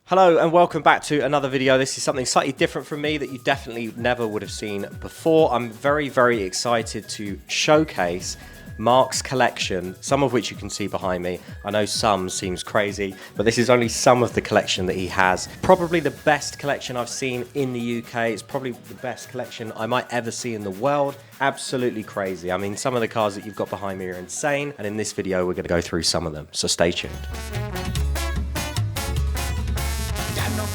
Hello and welcome back to another video. This is something slightly different from me that you definitely never would have seen before. I'm very excited to showcase Mark's collection, some of which you can see behind me. I know some seems crazy, but this is only some of the collection that he has. Probably the best collection I've seen in the UK. It's probably the best collection I might ever see in the world. Absolutely crazy. I mean, some of the cards that you've got behind me are insane, and in this video we're going to go through some of them, so stay tuned.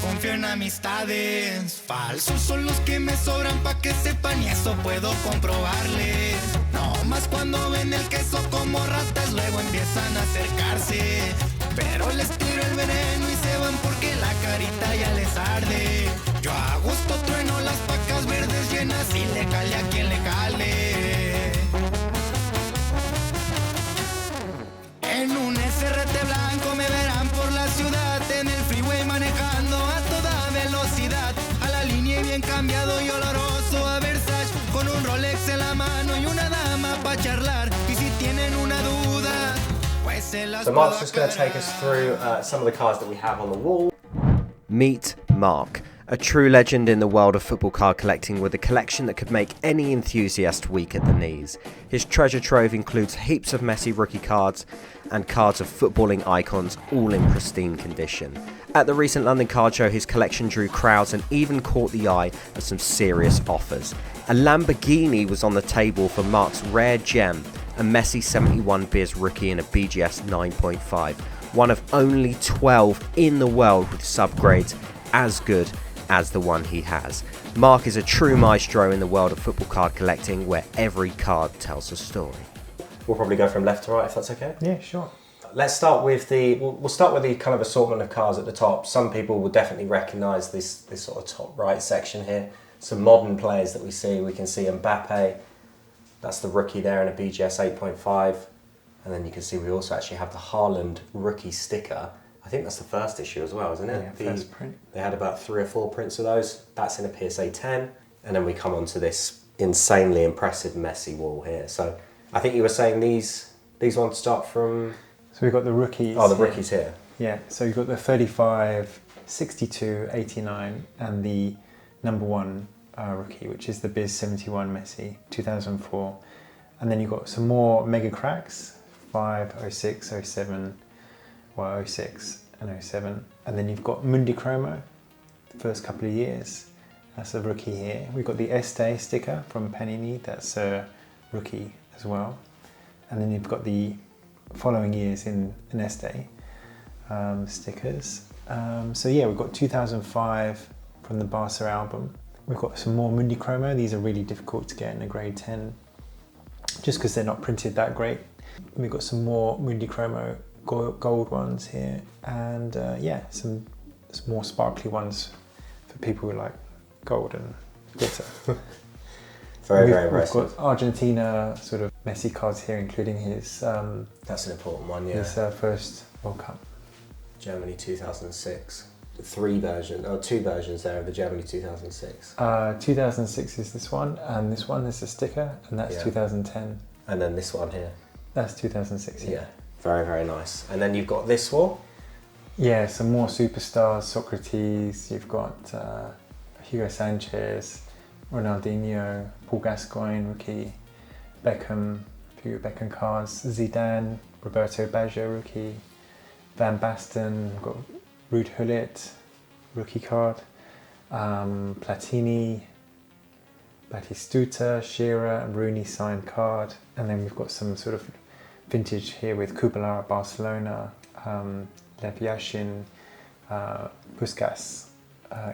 Confío en amistades, falsos son los que me sobran pa' que sepan y eso puedo comprobarles. No más cuando ven el queso como ratas luego empiezan a acercarse, pero les tiro el veneno y se van porque la carita ya les arde. Yo a gusto trueno las pacas verdes llenas y le cale a quien le cale. En un SRT blanco me verán por la ciudad, en el freeway manejando a toda velocidad, a la línea y bien cambiado y oloroso a Versace, con un Rolex en la mano y una dama pa' charlar, y si tienen una duda, pues se las So Mark's just going to take us through some of the cards that we have on the wall. Meet Mark, a true legend in the world of football card collecting with a collection that could make any enthusiast weak at the knees. His treasure trove includes heaps of Messi rookie cards and cards of footballing icons, all in pristine condition. At the recent London card show, his collection drew crowds and even caught the eye of some serious offers. A Lamborghini was on the table for Mark's rare gem, a Messi 71 Biz rookie in a BGS 9.5, one of only 12 in the world with subgrades as good as the one he has. Mark is a true maestro in the world of football card collecting, where every card tells a story. We'll probably go from left to right if that's okay. Yeah, sure. Let's start with we'll start with the kind of assortment of cards at the top. Some people will definitely recognise this sort of top right section here. Some modern players that we see. We can see Mbappe. That's the rookie there in a BGS 8.5. And then you can see we also actually have the Haaland rookie sticker. I think that's the first issue as well, isn't it? Yeah, first print. They had about 3 or 4 prints of those. That's in a PSA 10. And then we come on to this insanely impressive Messi wall here. So I think you were saying these ones start from... So we've got the rookies. Oh, the rookies here. Yeah, so you've got the 35, 62, 89, and the number 1 rookie, which is the Biz 71 Messi, 2004. And then you've got some more mega cracks, 5, 06, 07, 06 and 07. And then you've got Mundi Chromo, the first couple of years. That's a rookie here. We've got the Este sticker from Panini, that's a rookie as well. And then you've got the following years in Este stickers. So yeah, we've got 2005 from the Barca album. We've got some more Mundi Chromo. These are really difficult to get in a grade 10 just because they're not printed that great. We've got some more Mundi Chromo gold ones here, and yeah, some more sparkly ones for people who like gold and glitter. Very impressive. We've got Argentina sort of Messi cards here, including his... That's an important one, yeah. His first World Cup. Germany 2006. The 2 versions there of the Germany 2006. 2006 is this one, and this one is a sticker, and that's 2010. And then this one here. That's 2006, yeah. Very nice. And then you've got this one. Yeah, some more superstars, Socrates, you've got Hugo Sanchez, Ronaldinho, Paul Gascoigne, rookie, Beckham, a few Beckham cards, Zidane, Roberto Baggio, rookie, Van Basten, we've got Ruud Gullit, rookie card, Platini, Batistuta, Shearer, Rooney signed card, and then we've got some sort of vintage here with Kubala at Barcelona, Lev Yashin, Puskas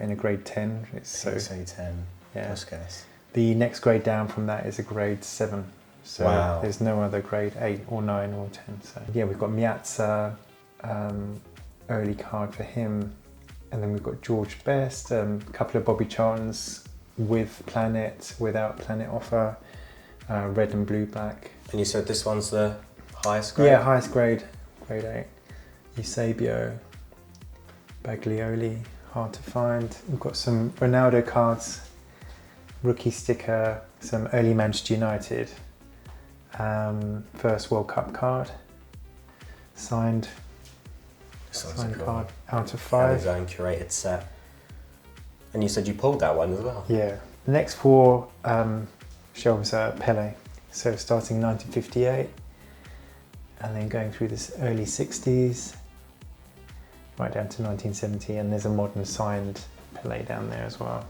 in a grade 10. It's PSA 10. Yeah. Puskas. The next grade down from that is a grade 7. So wow. There's no other grade 8 or 9 or 10. So yeah, we've got Miazza, early card for him. And then we've got George Best, a couple of Bobby Charlton's with Planet, without Planet offer, red and blue black. And you said this one's the highest grade? Yeah, highest grade, grade 8. Eusebio, Baglioli, hard to find. We've got some Ronaldo cards, rookie sticker, some early Manchester United, first World Cup card, signed This one's signed a cool card one. out of Had his 5. own curated set. And you said you pulled that one as well? Yeah. The next 4 shelves are Pele. So starting 1958 and then going through this early 60s right down to 1970, and there's a modern signed Pele down there as well.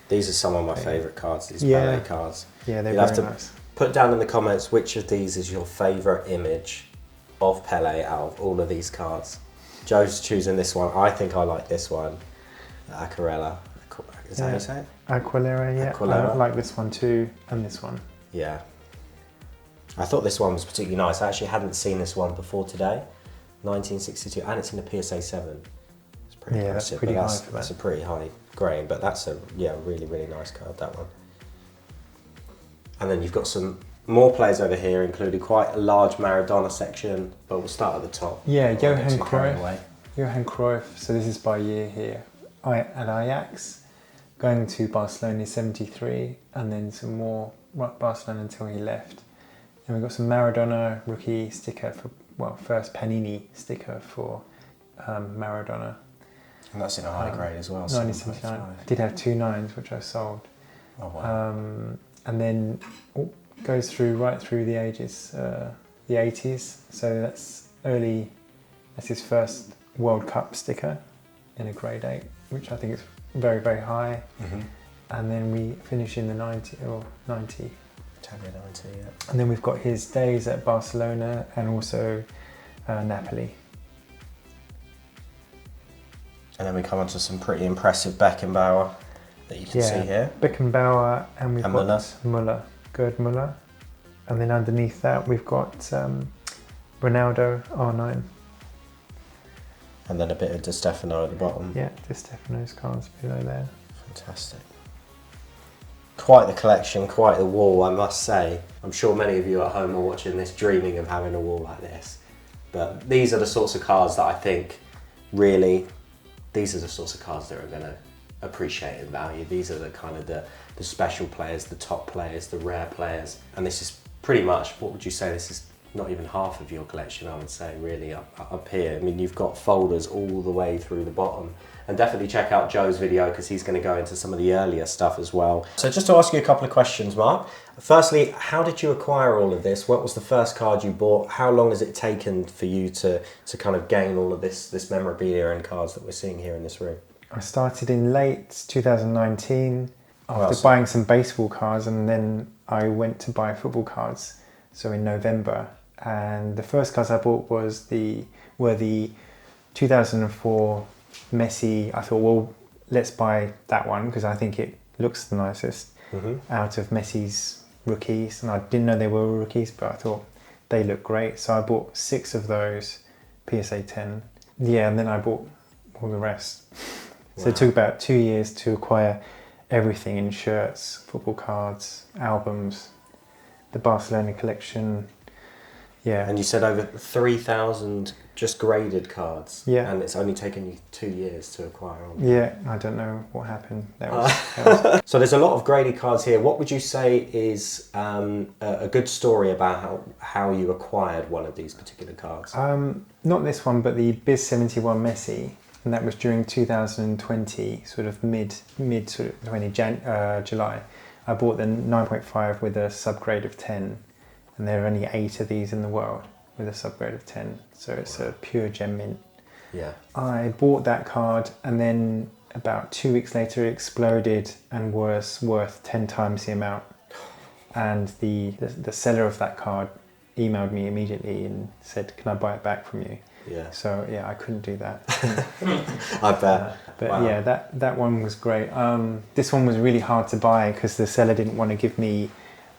These are some of my favourite cards, these Yeah. Pele cards. Yeah, they're You'll very have to nice. put down in the comments which of these is your favourite image of Pele out of all of these cards. Joe's choosing this one. I think I like this one. Aquarella. Is that how you say it? Aquilera, yeah. Aquilera. I like this one too, and this one. Yeah. I thought this one was particularly nice. I actually hadn't seen this one before today. 1962, and it's in a PSA 7. It's pretty Yeah, impressive. that's pretty but high for that. That's a pretty high grain, but that's a really, really nice card, that one. And then you've got some more players over here, including quite a large Maradona section, but we'll start at the top. Yeah, I don't wanna Johan get too carried Cruyff. away. Johan Cruyff, so this is by year here. At Ajax, going to Barcelona 73, and then some more Barcelona until he left. And we've got some Maradona rookie sticker for, first Panini sticker for Maradona. And that's in a high grade as well. 1979. 7.5. I did have 2 9s, which I sold. Oh, wow. And then goes through right through the ages, the 80s. So that's his first World Cup sticker in a grade 8, which I think is very, very high. Mm-hmm. And then we finish in the 90. Italia 90, yeah. And then we've got his days at Barcelona and also Napoli. And then we come on to some pretty impressive Beckenbauer that you can see here. Beckenbauer, and we've And got Müller, Gerd Müller. And then underneath that we've got Ronaldo R9. And then a bit of Di Stefano at the bottom. Yeah, Di Stefano's cards below there. Fantastic. Quite the collection, quite the wall, I must say. I'm sure many of you at home are watching this dreaming of having a wall like this. But these are the sorts of cards that I think really, these are the sorts of cards that are going to appreciate in value. These are the kind of the special players, the top players, the rare players. And this is pretty much, what would you say, this is not even half of your collection, I would say, really, up here. I mean, you've got folders all the way through the bottom. And definitely check out Joe's video because he's going to go into some of the earlier stuff as well. So just to ask you a couple of questions, Mark. Firstly, how did you acquire all of this? What was the first card you bought? How long has it taken for you to kind of gain all of this memorabilia and cards that we're seeing here in this room? I started in late 2019 after buying some baseball cards, and then I went to buy football cards. So in November, and the first cards I bought were the 2004 Messi. I thought, well, let's buy that one because I think it looks the nicest out of Messi's rookies, and I didn't know they were rookies, but I thought they look great. So I bought 6 of those PSA 10. Yeah, and then I bought all the rest. So it took about 2 years to acquire everything in shirts, football cards, albums, the Barcelona collection. Yeah. And you said over 3,000 just graded cards. Yeah. And it's only taken you 2 years to acquire all. Yeah, I don't know what happened. That was So there's a lot of graded cards here. What would you say is a good story about how you acquired one of these particular cards? not this one, but the Biz 71 Messi, and that was during 2020, sort of mid sort of 20 July. I bought the 9.5 with a subgrade of 10, and there are only 8 of these in the world with a subgrade of 10, so it's a pure gem mint. Yeah. I bought that card, and then about 2 weeks later it exploded and was worth 10 times the amount. And the seller of that card emailed me immediately and said, "Can I buy it back from you?" Yeah. So yeah, I couldn't do that. I bet. But Wow. yeah, that one was great. This one was really hard to buy because the seller didn't want to give me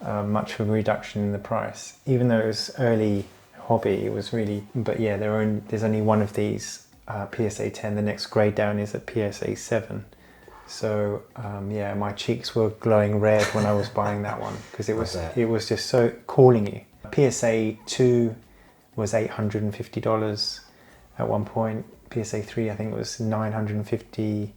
much of a reduction in the price, even though it was early hobby. It was really, but yeah, there's only one of these PSA 10. The next grade down is at PSA 7. So yeah, my cheeks were glowing red when I was buying that one because it was just so calling you. PSA 2 was $850 at one point. PSA 3, I think it was $950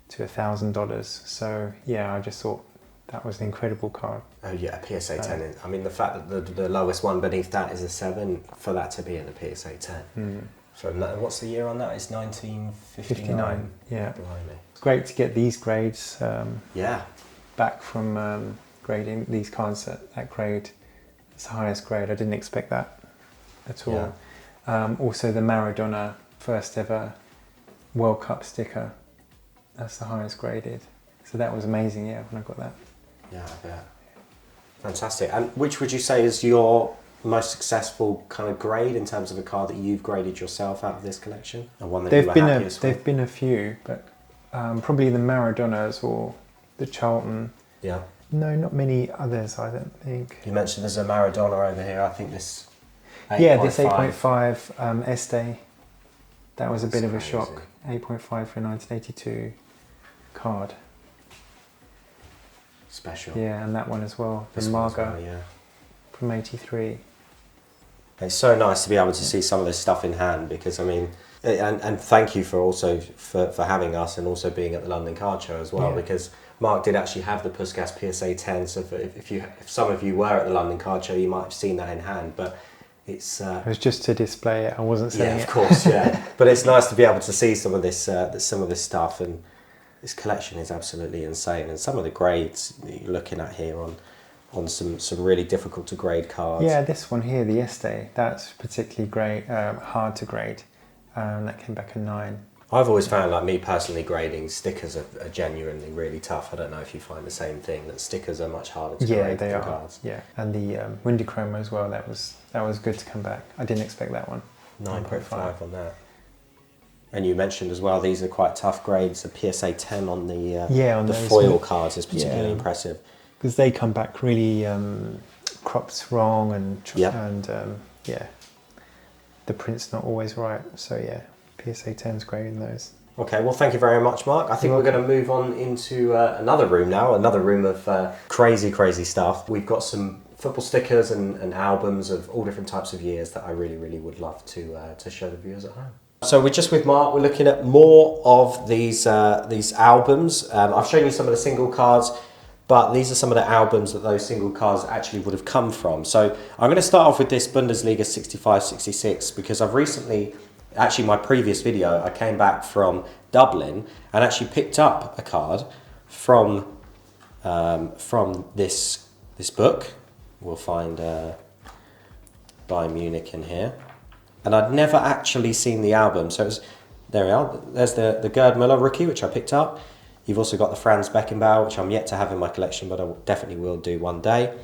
to $1,000. So yeah, I just thought that was an incredible card. Oh yeah, PSA 10. I mean, the fact that the lowest one beneath that is a 7, for that to be in a PSA 10. So what's the year on that? It's 1959. Yeah. Blimey. It's great to get these grades Yeah. back from grading these cards at that grade. It's the highest grade. I didn't expect that at all. Yeah. Also the Maradona first ever World Cup sticker. That's the highest graded. So that was amazing, yeah, when I got that. Yeah, I bet. Fantastic. And which would you say is your most successful kind of grade in terms of a card that you've graded yourself out of this collection? And one that you were happiest with? There've been a few, but probably the Maradonas or the Charlton. Yeah. No, not many others, I don't think. You mentioned there's a Maradona over here. I think this 8.5. Yeah, this 8.5 Este. That was a bit of a shock. 8.5 for a 1982 card. Special. Yeah, and that one as well. The This one as Marga well, yeah. from 83. It's so nice to be able to see some of this stuff in hand because, I mean, and thank you for also for having us and also being at the London Card Show as well, because Mark did actually have the Puskas PSA 10, so if some of you were at the London Card Show, you might have seen that in hand, but it's... it was just to display it, I wasn't selling it. Yeah, of course, yeah. But it's nice to be able to see some of this stuff, and this collection is absolutely insane, and some of the grades that you're looking at here on some really difficult to grade cards. Yeah, this one here, the Este, that's particularly great, hard to grade. That came back a 9. I've always found, like me personally, grading stickers are genuinely really tough. I don't know if you find the same thing, that stickers are much harder to grade than cards. Yeah, and the Windy Chroma as well, that was good to come back. I didn't expect that one. 9.5 on that. And you mentioned as well, these are quite tough grades. The PSA 10 on the foil cards is particularly impressive. Because they come back really cropped wrong and the print's not always right. So yeah, PSA 10's great in those. Okay, well thank you very much, Mark. I think we're going to move on into another room now, another room of crazy stuff. We've got some football stickers and albums of all different types of years that I really would love to show the viewers at home. So we're just with Mark, we're looking at more of these albums. I've shown you some of the single cards, but these are some of the albums that those single cards actually would have come from. So I'm going to start off with this Bundesliga 65-66 because I've recently, actually my previous video, I came back from Dublin and actually picked up a card from this book. We'll find Bayern Munich in here. And I'd never actually seen the album. So there we are. There's the Gerd Müller rookie, which I picked up. You've also got the Franz Beckenbauer, which I'm yet to have in my collection, but I definitely will do one day.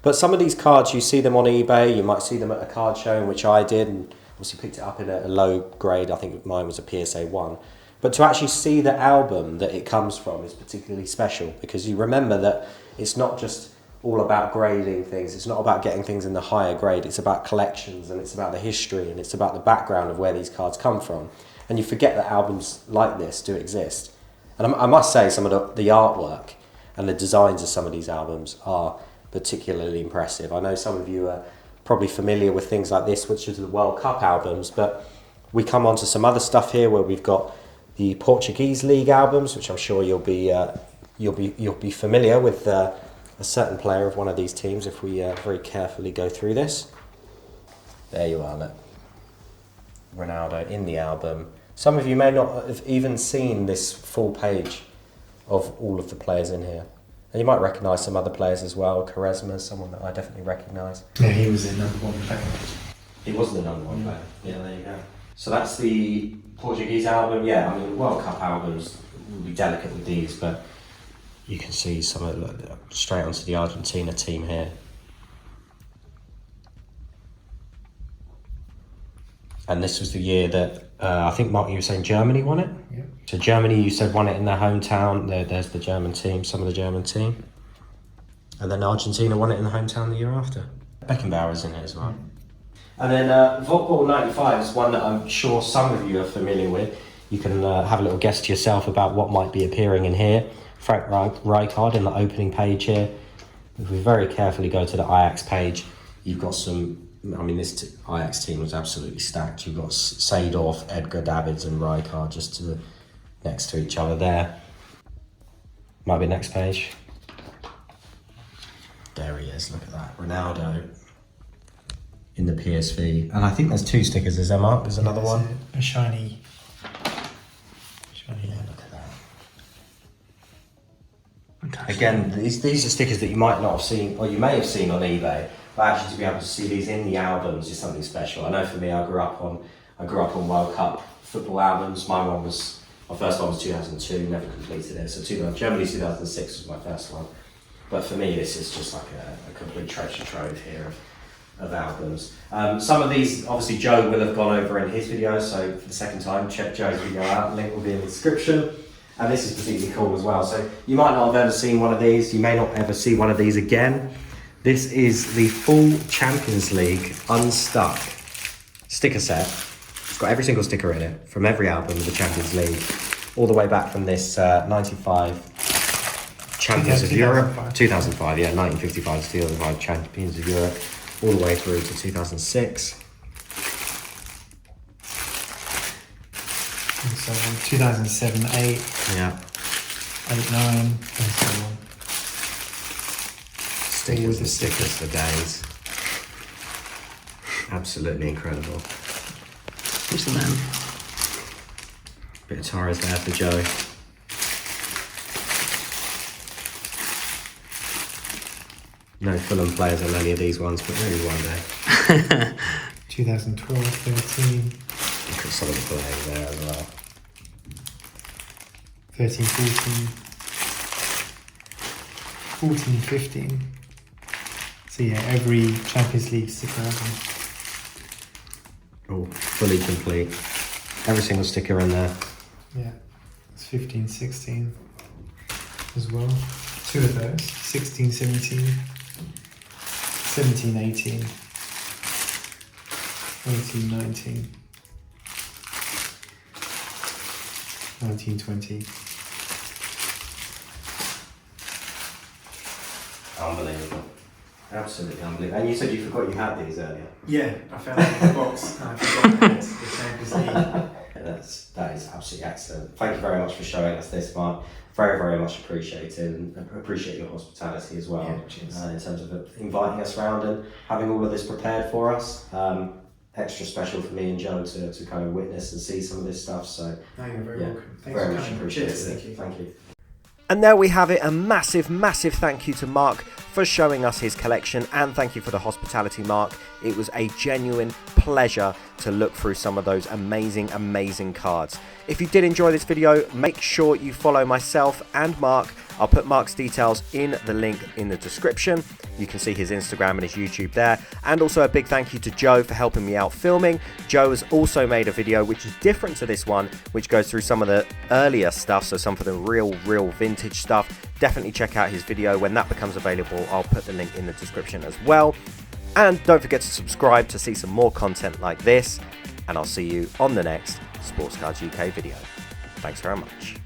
But some of these cards, you see them on eBay, you might see them at a card show, in which I did, and obviously picked it up in a low grade. I think mine was a PSA 1. But to actually see the album that it comes from is particularly special, because you remember that it's not just all about grading things, it's not about getting things in the higher grade, it's about collections, and it's about the history, and it's about the background of where these cards come from. And you forget that albums like this do exist. And I must say, some of the artwork and the designs of some of these albums are particularly impressive. I know some of you are probably familiar with things like this, which is the World Cup albums, but we come on to some other stuff here where we've got the Portuguese League albums, which I'm sure you'll be familiar with a certain player of one of these teams if we very carefully go through this. There you are, look. Ronaldo in the album. Some of you may not have even seen this full page of all of the players in here. And you might recognise some other players as well. Quaresma is someone that I definitely recognise. Yeah, he was the number 1 player. He was the number 1 player. Yeah, there you go. So that's the Portuguese album. Yeah, I mean, World Cup albums will be delicate with these, but you can see some of straight onto the Argentina team here. And this was the year that, I think, Mark, you were saying Germany won it? Yeah. So Germany, you said, won it in their hometown. There's the German team, some of the German team. And then Argentina won it in the hometown the year after. Beckenbauer's in it as well. And then Voltball 95 is one that I'm sure some of you are familiar with. You can have a little guess to yourself about what might be appearing in here. Frank Rijkaard in the opening page here. If we very carefully go to the Ajax page, you've got some... I mean, this Ajax team was absolutely stacked. You've got Seedorf, Edgar Davids and Rijkaard just next to each other there. Might be next page. There he is, look at that. Ronaldo. in the PSV. And I think there's 2 stickers, is there, Mark? There's another one. A shiny. Yeah, look at that. Again, these are stickers that you might not have seen, or you may have seen on eBay, but actually to be able to see these in the albums is something special. I know for me, I grew up on World Cup football albums. My first one was 2002, never completed it. So Germany 2006 was my first one. But for me, this is just like a complete treasure trove here of albums. Some of these, obviously Joe will have gone over in his video, so for the second time, check Joe's video out, link will be in the description. And this is particularly cool as well. So you might not have ever seen one of these, you may not ever see one of these again. This is the full Champions League unstuck sticker set. It's got every single sticker in it, from every album of the Champions League, all the way back from this 95 Champions of Europe, 2005, yeah, 1955 to 2005 Champions of Europe, all the way through to 2006. And so on, 2007, 8, Yeah. 8, 9, and so on. Stickers and stickers for days. Absolutely incredible. Who's the man? Bit of Torres there for Joe. No Fulham players on any of these ones, but maybe one day. 2012, 13. Look at some of the players there as well. 13, 14. 14, 15. So yeah, every Champions League sticker album. All fully complete. Every single sticker in there. Yeah, it's 15, 16 as well. 2 of those, 16, 17, 17, 18, 18, 19, 19, 20. Unbelievable. Absolutely unbelievable. And you said you forgot you had these earlier. Yeah, I found it in the box and I forgot I had the Champions League. That is absolutely excellent. Thank you very much for showing us this, Mark. Very, very much appreciated, and appreciate your hospitality as well, cheers. in terms of inviting us around and having all of this prepared for us. Extra special for me and Joe to kind of witness and see some of this stuff. So No, you're very welcome. Thanks very for much coming. appreciated. Cheers, thank you. Thank you. And there we have it, a massive, massive thank you to Mark for showing us his collection, and thank you for the hospitality, Mark. It was a genuine pleasure to look through some of those amazing, amazing cards. If you did enjoy this video, make sure you follow myself and Mark. I'll put Mark's details in the link in the description. You can see his Instagram and his YouTube there. And also a big thank you to Joe for helping me out filming. Joe has also made a video which is different to this one, which goes through some of the earlier stuff, so some of the real vintage stuff. Definitely check out his video when that becomes available. I'll put the link in the description as well. And don't forget to subscribe to see some more content like this. And I'll see you on the next Sports Cards UK video. Thanks very much.